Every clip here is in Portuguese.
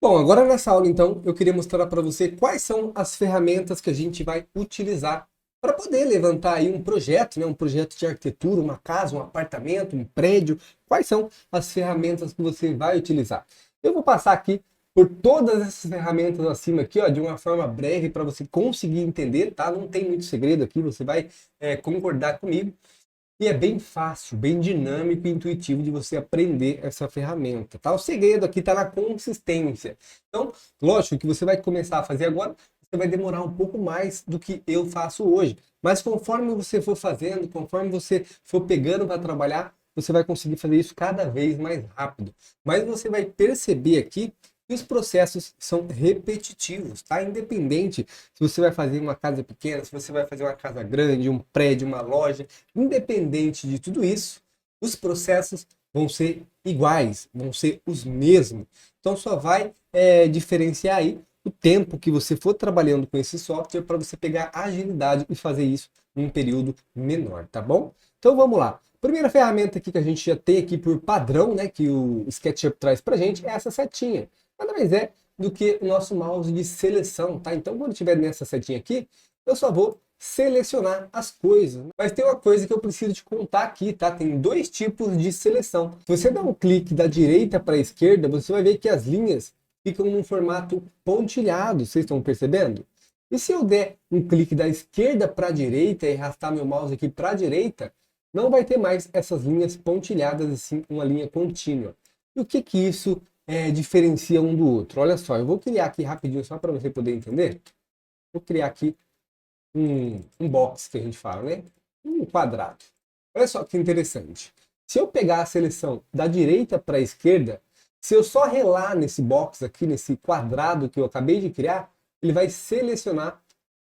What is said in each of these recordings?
Bom, agora nessa aula então eu queria mostrar para você quais são as ferramentas que a gente vai utilizar para poder levantar aí um projeto, né? Um projeto de arquitetura, uma casa, um apartamento, um prédio. Quais são as ferramentas que você vai utilizar? Eu vou passar aqui por todas essas ferramentas acima aqui, ó, de uma forma breve para você conseguir entender, tá? Não tem muito segredo aqui, você vai concordar comigo. E é bem fácil, bem dinâmico e intuitivo de você aprender essa ferramenta, tá? O segredo aqui está na consistência. Então, lógico que você vai começar a fazer agora, você vai demorar um pouco mais do que eu faço hoje. Mas conforme você for fazendo, conforme você for pegando para trabalhar, você vai conseguir fazer isso cada vez mais rápido. Mas você vai perceber aqui que os processos são repetitivos, tá? Independente se você vai fazer uma casa pequena, se você vai fazer uma casa grande, um prédio, uma loja, independente de tudo isso, os processos vão ser iguais, vão ser os mesmos. Então só vai diferenciar aí o tempo que você for trabalhando com esse software para você pegar agilidade e fazer isso em um período menor, tá bom? Então vamos lá. Primeira ferramenta aqui que a gente já tem aqui por padrão, né, que o SketchUp traz para a gente, é essa setinha. Nada mais é do que o nosso mouse de seleção, tá? Então quando tiver nessa setinha aqui, eu só vou selecionar as coisas. Mas tem uma coisa que eu preciso te contar aqui, tá? Tem dois tipos de seleção. Se você dá um clique da direita para a esquerda, você vai ver que as linhas ficam num formato pontilhado, vocês estão percebendo? E se eu der um clique da esquerda para a direita e arrastar meu mouse aqui para a direita, não vai ter mais essas linhas pontilhadas assim, uma linha contínua. E o que que isso diferencia um do outro? Olha só, eu vou criar aqui rapidinho só para você poder entender. Vou criar aqui um box que a gente fala, né? Um quadrado. Olha só que interessante. Se eu pegar a seleção da direita para a esquerda, se eu só relar nesse box aqui, nesse quadrado que eu acabei de criar, ele vai selecionar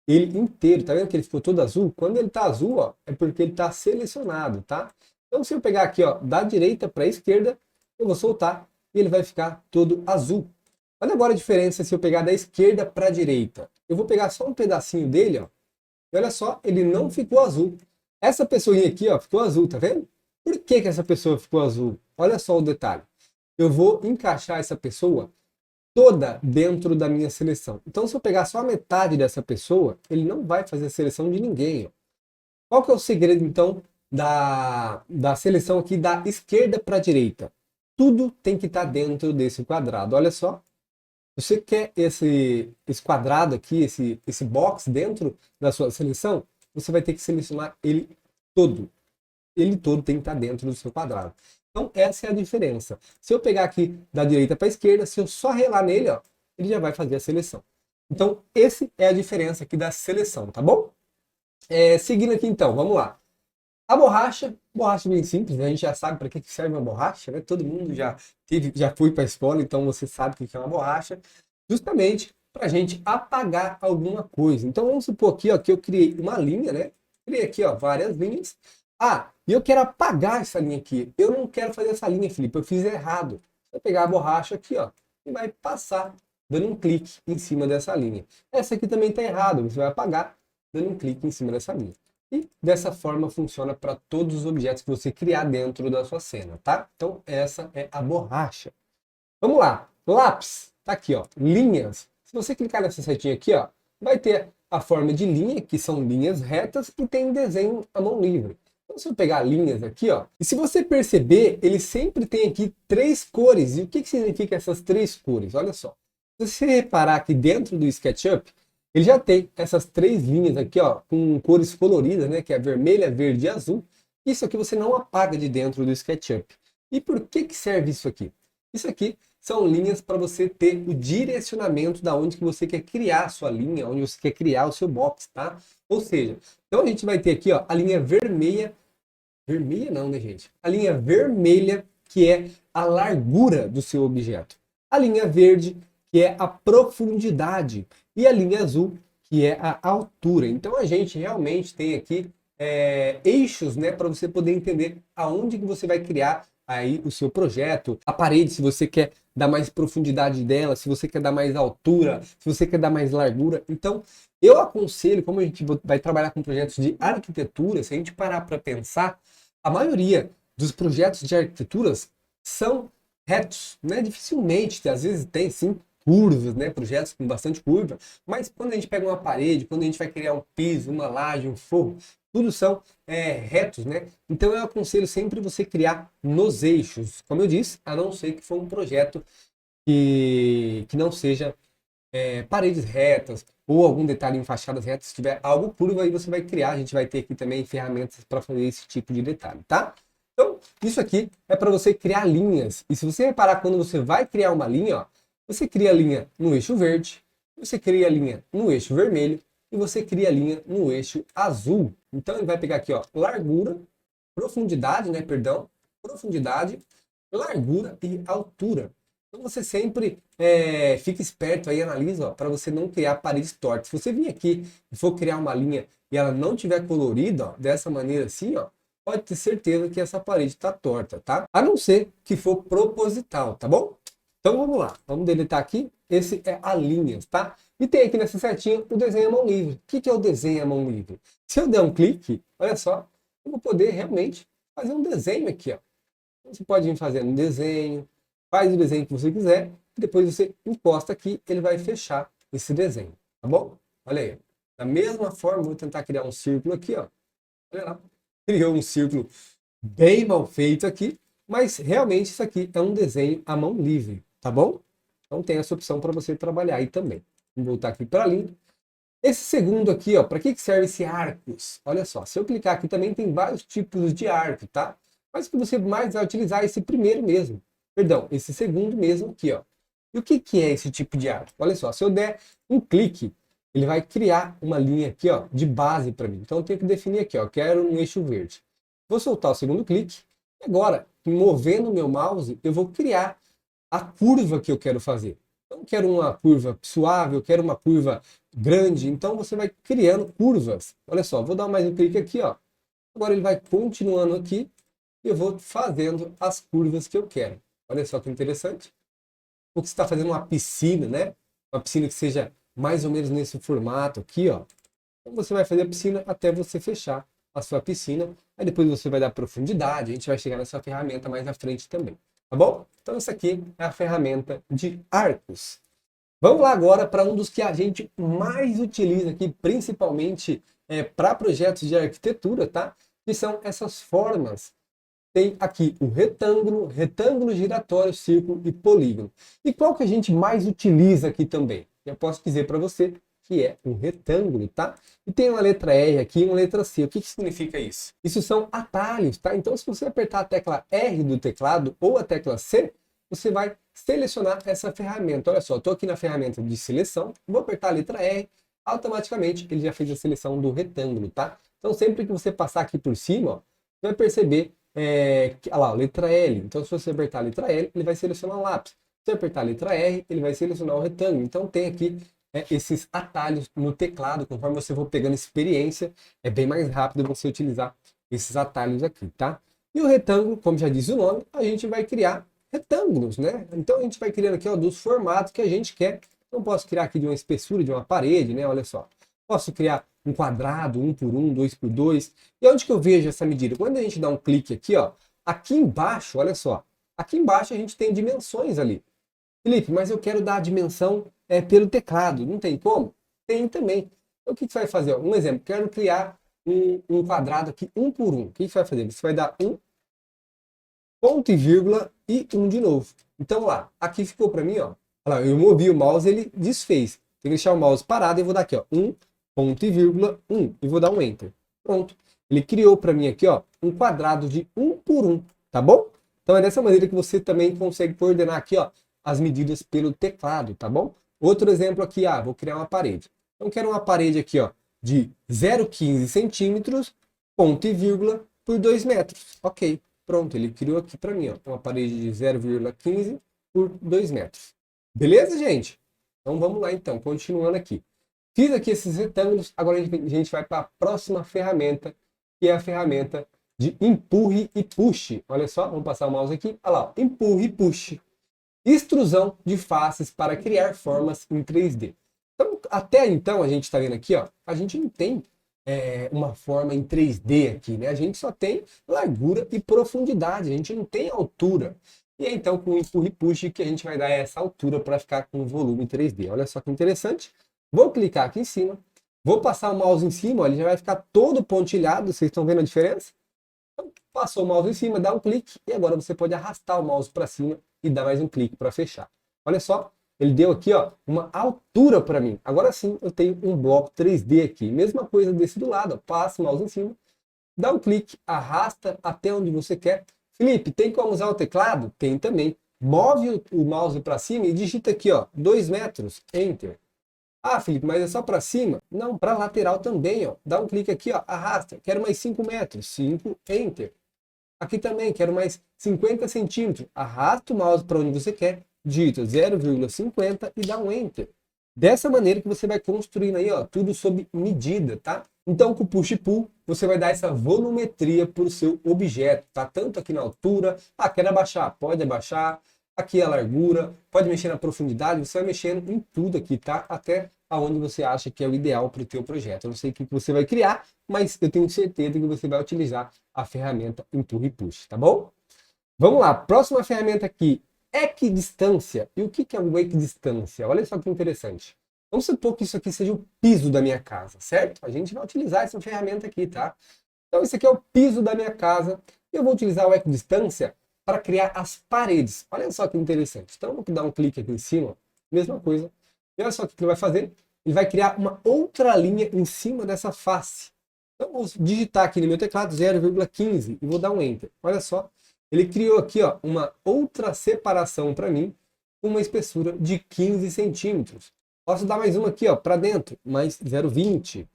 ele inteiro. Tá vendo que ele ficou todo azul? Quando ele está azul, ó, é porque ele está selecionado, tá? Então se eu pegar aqui, ó, da direita para a esquerda, eu vou soltar e ele vai ficar todo azul. Olha agora a diferença se eu pegar da esquerda para a direita. Eu vou pegar só um pedacinho dele, ó, e olha só, ele não ficou azul. Essa pessoinha aqui, ó, ficou azul, tá vendo? Por que que essa pessoa ficou azul? Olha só o detalhe. Eu vou encaixar essa pessoa toda dentro da minha seleção. Então, se eu pegar só a metade dessa pessoa, ele não vai fazer a seleção de ninguém, ó. Qual que é o segredo, então, da seleção aqui da esquerda para a direita? Tudo tem que estar dentro desse quadrado. Olha só. Você quer esse quadrado aqui, esse box dentro da sua seleção? Você vai ter que selecionar ele todo. Ele todo tem que estar dentro do seu quadrado. Então, essa é a diferença. Se eu pegar aqui da direita para a esquerda, se eu só relar nele, ó, ele já vai fazer a seleção. Então, essa é a diferença aqui da seleção, tá bom? Seguindo aqui então, vamos lá. A borracha bem simples, né? A gente já sabe para que serve uma borracha, né? Todo mundo já foi para a escola, então você sabe o que é uma borracha, justamente para a gente apagar alguma coisa. Então vamos supor aqui, ó, que eu criei uma linha, né? Criei aqui, ó, várias linhas. Ah, e eu quero apagar essa linha aqui. Eu não quero fazer essa linha, Felipe, eu fiz errado. Você vai pegar a borracha aqui, ó, e vai passar dando um clique em cima dessa linha. Essa aqui também está errada, você vai apagar dando um clique em cima dessa linha. E dessa forma funciona para todos os objetos que você criar dentro da sua cena, tá? Então essa é a borracha. Vamos lá, lápis, tá aqui, ó, linhas. Se você clicar nessa setinha aqui, ó, vai ter a forma de linha, que são linhas retas, e tem desenho à mão livre. Então, se eu pegar linhas aqui, ó, e se você perceber, ele sempre tem aqui três cores. E o que que significa essas três cores? Olha só. Se você reparar aqui dentro do SketchUp, ele já tem essas três linhas aqui, ó, com cores coloridas, né, que é vermelha, verde e azul. Isso aqui você não apaga de dentro do SketchUp. E por que que serve isso aqui? Isso aqui são linhas para você ter o direcionamento da onde que você quer criar a sua linha, onde você quer criar o seu box, tá? Ou seja, então a gente vai ter aqui, ó, a linha vermelha, vermelha não, né, gente? A linha vermelha, que é a largura do seu objeto. A linha verde, que é a profundidade. E a linha azul, que é a altura. Então a gente realmente tem aqui eixos, né, para você poder entender aonde que você vai criar aí o seu projeto. A parede, se você quer dar mais profundidade dela, se você quer dar mais altura, se você quer dar mais largura. Então, eu aconselho, como a gente vai trabalhar com projetos de arquitetura, se a gente parar para pensar, a maioria dos projetos de arquiteturas são retos, né? Dificilmente, às vezes tem sim curvas, né? Projetos com bastante curva. Mas quando a gente pega uma parede, quando a gente vai criar um piso, uma laje, um forro, tudo são retos, né? Então eu aconselho sempre você criar nos eixos, como eu disse, a não ser que for um projeto que não seja paredes retas ou algum detalhe em fachadas retas. Se tiver algo curvo, aí você vai criar. A gente vai ter aqui também ferramentas para fazer esse tipo de detalhe, tá? Então, isso aqui é para você criar linhas. E se você reparar, quando você vai criar uma linha, ó, você cria a linha no eixo verde, você cria a linha no eixo vermelho e você cria a linha no eixo azul. Então, ele vai pegar aqui, ó, largura, profundidade, né, perdão, profundidade, largura e altura. Então você sempre fica esperto aí, analisa, para você não criar paredes tortas. Se você vir aqui e for criar uma linha e ela não tiver colorida, ó, dessa maneira assim, ó, pode ter certeza que essa parede está torta, tá? A não ser que for proposital, tá bom? Então vamos lá, vamos deletar aqui. Esse é a linhas, tá? E tem aqui nessa setinha o desenho à mão livre. O que é o desenho à mão livre? Se eu der um clique, olha só, eu vou poder realmente fazer um desenho aqui, ó. Você pode vir fazendo um desenho, faz o desenho que você quiser, e depois você encosta aqui, ele vai fechar esse desenho, tá bom? Olha aí. Da mesma forma, vou tentar criar um círculo aqui, ó. Olha lá. Criou um círculo bem mal feito aqui, mas realmente isso aqui é um desenho à mão livre, tá bom? Então tem essa opção para você trabalhar aí também. Vamos voltar aqui para a linha. Esse segundo aqui, ó, para que serve esse arcos? Olha só, se eu clicar aqui também tem vários tipos de arco, tá? Mas o que você mais vai utilizar é esse primeiro mesmo. Perdão, esse segundo mesmo aqui, ó. E o que é esse tipo de arco? Olha só, se eu der um clique, ele vai criar uma linha aqui, ó, de base para mim. Então eu tenho que definir aqui, ó, quero um eixo verde. Vou soltar o segundo clique. Agora, movendo o meu mouse, eu vou criar a curva que eu quero fazer. Então eu quero uma curva suave, eu quero uma curva grande. Então você vai criando curvas. Olha só, vou dar mais um clique aqui, ó. Agora ele vai continuando aqui e eu vou fazendo as curvas que eu quero. Olha só que interessante. Ou que você está fazendo uma piscina, né? Uma piscina que seja mais ou menos nesse formato aqui, ó. Então você vai fazer a piscina até você fechar a sua piscina. Aí depois você vai dar profundidade. A gente vai chegar nessa ferramenta mais à frente também. Tá bom? Então essa aqui é a ferramenta de arcos. Vamos lá agora para um dos que a gente mais utiliza aqui, principalmente para projetos de arquitetura, tá? Que são essas formas. Tem aqui o retângulo, retângulo giratório, círculo e polígono. E qual que a gente mais utiliza aqui também? Eu posso dizer para você que é um retângulo, tá? E tem uma letra R aqui e uma letra C. O que significa isso? Isso são atalhos, tá? Então, se você apertar a tecla R do teclado ou a tecla C, você vai selecionar essa ferramenta. Olha só, estou aqui na ferramenta de seleção, vou apertar a letra R, automaticamente ele já fez a seleção do retângulo, tá? Então, sempre que você passar aqui por cima, ó, você vai perceber olha lá, letra L. Então, se você apertar a letra L, ele vai selecionar o lápis. Se você apertar a letra R, ele vai selecionar o retângulo. Então, tem aqui esses atalhos no teclado. Conforme você for pegando experiência, é bem mais rápido você utilizar esses atalhos aqui, tá? E o retângulo, como já diz o nome, a gente vai criar retângulos, né? Então, a gente vai criando aqui, ó, dos formatos que a gente quer. Então, posso criar aqui de uma espessura de uma parede, né? Olha só. Posso criar um quadrado, 1 por 1, 2 por 2. E onde que eu vejo essa medida? Quando a gente dá um clique aqui, ó, aqui embaixo, olha só, aqui embaixo a gente tem dimensões ali. Felipe, mas eu quero dar a dimensão pelo teclado, não tem como? Tem também. Então o que você vai fazer? Ó, um exemplo, quero criar um quadrado aqui, 1 por 1. O que você vai fazer? Você vai dar um ponto e vírgula e um de novo. Então lá, aqui ficou para mim, ó. Olha lá, eu movi o mouse, ele desfez. Tem que deixar o mouse parado e eu vou dar aqui, ó, 1 ponto e vírgula 1 e vou dar um enter. Pronto. Ele criou para mim aqui, ó, um quadrado de 1 por 1, tá bom? Então é dessa maneira que você também consegue coordenar aqui, ó, as medidas pelo teclado, tá bom? Outro exemplo aqui, vou criar uma parede. Então quero uma parede aqui, ó, de 0,15 centímetros, ponto e vírgula, por 2 metros. Ok, pronto, ele criou aqui para mim, ó, uma parede de 0,15 por 2 metros. Beleza, gente? Então vamos lá então, continuando aqui. Fiz aqui esses retângulos, agora a gente vai para a próxima ferramenta, que é a ferramenta de empurre e puxe. Olha só, vamos passar o mouse aqui, olha lá, empurre e puxe. Extrusão de faces para criar formas em 3D. Então, até então, a gente está vendo aqui, ó, a gente não tem uma forma em 3D aqui, né? A gente só tem largura e profundidade, a gente não tem altura. E é então com o empurra e push que a gente vai dar essa altura para ficar com o volume 3D. Olha só que interessante. Vou clicar aqui em cima, vou passar o mouse em cima, ó, ele já vai ficar todo pontilhado, vocês estão vendo a diferença? Então, passou o mouse em cima, dá um clique e agora você pode arrastar o mouse para cima e dar mais um clique para fechar. Olha só, ele deu aqui ó, uma altura para mim. Agora sim eu tenho um bloco 3D aqui. Mesma coisa desse do lado, ó, passa o mouse em cima, dá um clique, arrasta até onde você quer. Felipe, tem como usar o teclado? Tem também. Move o mouse para cima e digita aqui, ó, 2 metros, Enter. Ah, Felipe, mas é só para cima? Não, para lateral também, ó. Dá um clique aqui, ó, arrasta. Quero mais 5 metros, 5, Enter. Aqui também, quero mais 50 centímetros. Arrasta o mouse para onde você quer, digita 0,50 e dá um Enter. Dessa maneira que você vai construindo aí, ó, tudo sob medida, tá? Então, com o Push Pull, você vai dar essa volumetria para o seu objeto, tá? Tanto aqui na altura, quer abaixar? Pode abaixar. Aqui a largura, pode mexer na profundidade, você vai mexendo em tudo aqui, tá? Até aonde você acha que é o ideal para o teu projeto. Eu não sei o que você vai criar, mas eu tenho certeza que você vai utilizar a ferramenta Empurra e Push, tá bom? Vamos lá, próxima ferramenta aqui, equidistância. E o que é o equidistância? Olha só que interessante. Vamos supor que isso aqui seja o piso da minha casa, certo? A gente vai utilizar essa ferramenta aqui, tá? Então isso aqui é o piso da minha casa. E eu vou utilizar o equidistância para criar as paredes. Olha só que interessante. Então, eu vou dar um clique aqui em cima, mesma coisa. E olha só o que ele vai fazer. Ele vai criar uma outra linha em cima dessa face. Então, vou digitar aqui no meu teclado 0,15 e vou dar um Enter. Olha só. Ele criou aqui ó, uma outra separação para mim, com uma espessura de 15 centímetros. Posso dar mais uma aqui para dentro, mais 0,20.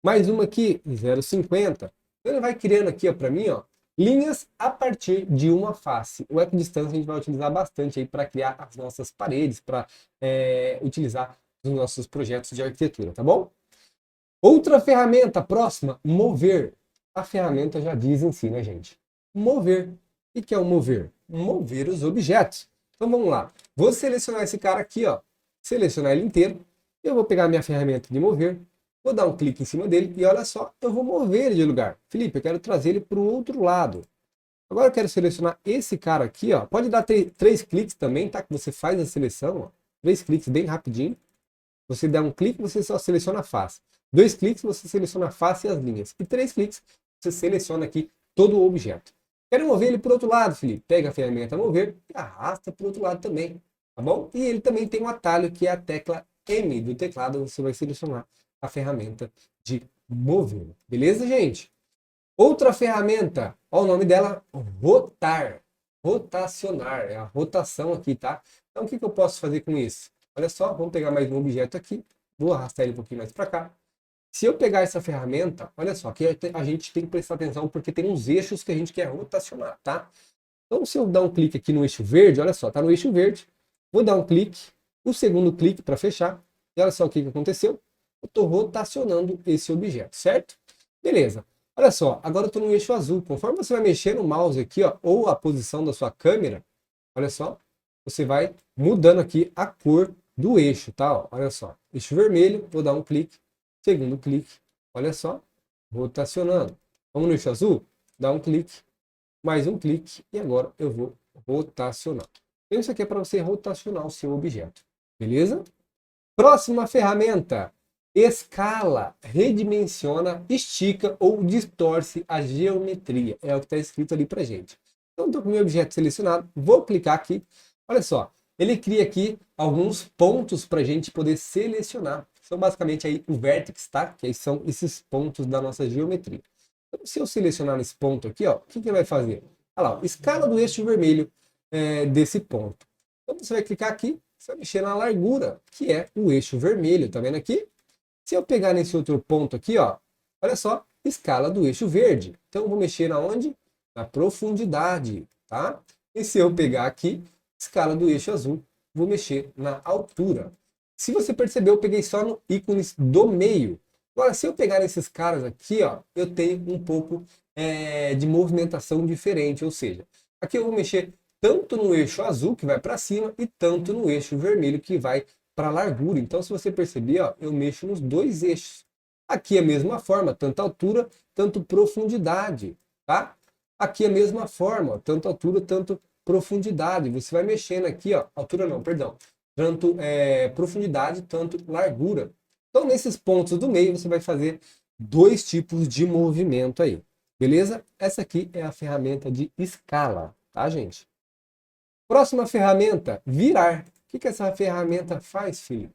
Mais uma aqui, 0,50. Então, ele vai criando aqui para mim, ó, linhas a partir de uma face. O equidistância a gente vai utilizar bastante aí para criar as nossas paredes, para utilizar nos nossos projetos de arquitetura, tá bom? Outra ferramenta próxima, mover. A ferramenta já diz em si, né, gente? Mover. O que é o mover? Mover os objetos. Então vamos lá. Vou selecionar esse cara aqui, ó. Selecionar ele inteiro. Eu vou pegar a minha ferramenta de mover. Vou dar um clique em cima dele e olha só, eu vou mover ele de lugar. Felipe, eu quero trazer ele para o outro lado. Agora eu quero selecionar esse cara aqui, ó. Pode dar 3 cliques também, tá? Que você faz a seleção, ó. 3 cliques bem rapidinho. Você dá um clique, você só seleciona a face. 2 cliques, você seleciona a face e as linhas. E 3 cliques, você seleciona aqui todo o objeto. Quero mover ele para o outro lado, Felipe. Pega a ferramenta mover e arrasta para o outro lado também, tá bom? E ele também tem um atalho que é a tecla M do teclado. Você vai selecionar a ferramenta de mover. Beleza, gente? Outra ferramenta, olha o nome dela, rotar. Rotacionar, é a rotação aqui, tá? Então, o que eu posso fazer com isso? Olha só, vamos pegar mais um objeto aqui. Vou arrastar ele um pouquinho mais para cá. Se eu pegar essa ferramenta, olha só, aqui a gente tem que prestar atenção porque tem uns eixos que a gente quer rotacionar, tá? Então, se eu dar um clique aqui no eixo verde, olha só, tá no eixo verde. Vou dar um clique, o segundo clique para fechar. E olha só o que aconteceu. Eu estou rotacionando esse objeto, certo? Beleza. Olha só, agora eu estou no eixo azul. Conforme você vai mexer no mouse aqui, ó, ou a posição da sua câmera, olha só, você vai mudando aqui a cor do eixo, tá? Ó, olha só, eixo vermelho, vou dar um clique, segundo clique, olha só, rotacionando. Vamos no eixo azul? Dá um clique, mais um clique, e agora eu vou rotacionar. Então, isso aqui é para você rotacionar o seu objeto, beleza? Próxima ferramenta, escala, redimensiona, estica ou distorce a geometria. É o que está escrito ali para gente. Então, estou com o meu objeto selecionado, vou clicar aqui. Olha só, ele cria aqui alguns pontos para a gente poder selecionar. São basicamente aí o vértice, tá? Que aí são esses pontos da nossa geometria. Então, se eu selecionar nesse ponto aqui, ó, o que ele vai fazer? Olha lá, ó, escala do eixo vermelho desse ponto. Então, você vai clicar aqui, você vai mexer na largura, que é o eixo vermelho, tá vendo aqui? Se eu pegar nesse outro ponto aqui, ó, olha só, escala do eixo verde. Então, eu vou mexer na onde? Na profundidade, tá? E se eu pegar aqui, escala do eixo azul, vou mexer na altura. Se você percebeu, eu peguei só no ícones do meio. Agora, se eu pegar esses caras aqui, ó, eu tenho um pouco de movimentação diferente, ou seja, aqui eu vou mexer tanto no eixo azul, que vai para cima, e tanto no eixo vermelho, que vai para a largura. Então, se você perceber, ó, eu mexo nos dois eixos. Aqui é a mesma forma, tanto altura, tanto profundidade, tá? Aqui é a mesma forma, ó, tanto altura, tanto profundidade. Você vai mexendo aqui, ó, altura não, perdão. Tanto profundidade, tanto largura. Então, nesses pontos do meio, você vai fazer dois tipos de movimento aí. Beleza? Essa aqui é a ferramenta de escala, tá, gente? Próxima ferramenta, virar. O que essa ferramenta faz, Felipe?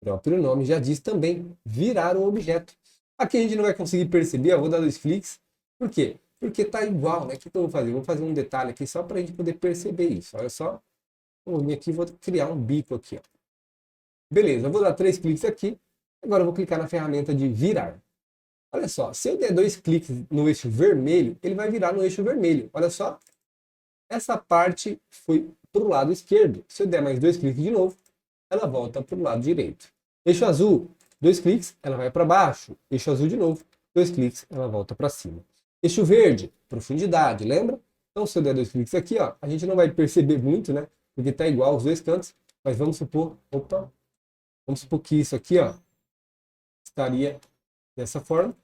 O próprio nome já diz também, virar o objeto. Aqui a gente não vai conseguir perceber, eu vou dar 2 cliques. Por quê? Porque tá igual, né? O que eu vou fazer? Vou fazer um detalhe aqui só para a gente poder perceber isso. Olha só. Vou vir aqui e vou criar um bico aqui, ó. Beleza, eu vou dar 3 cliques aqui. Agora eu vou clicar na ferramenta de virar. Olha só, se eu der 2 cliques no eixo vermelho, ele vai virar no eixo vermelho. Olha só, essa parte foi para o lado esquerdo. Se eu der mais 2 cliques de novo, ela volta para o lado direito. Eixo azul, 2 cliques, ela vai para baixo. Eixo azul de novo, 2 cliques, ela volta para cima. Eixo verde, profundidade, lembra? Então se eu der 2 cliques aqui, ó, a gente não vai perceber muito, né? Porque está igual os dois cantos, mas vamos supor, vamos supor que isso aqui, ó, estaria dessa forma.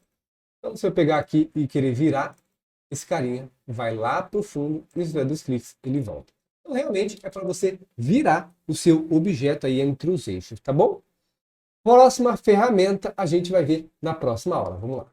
Então se eu pegar aqui e querer virar, esse carinha vai lá para o fundo e se der 2 cliques, ele volta. Então realmente é para você virar o seu objeto aí entre os eixos, tá bom? Próxima ferramenta a gente vai ver na próxima aula. Vamos lá.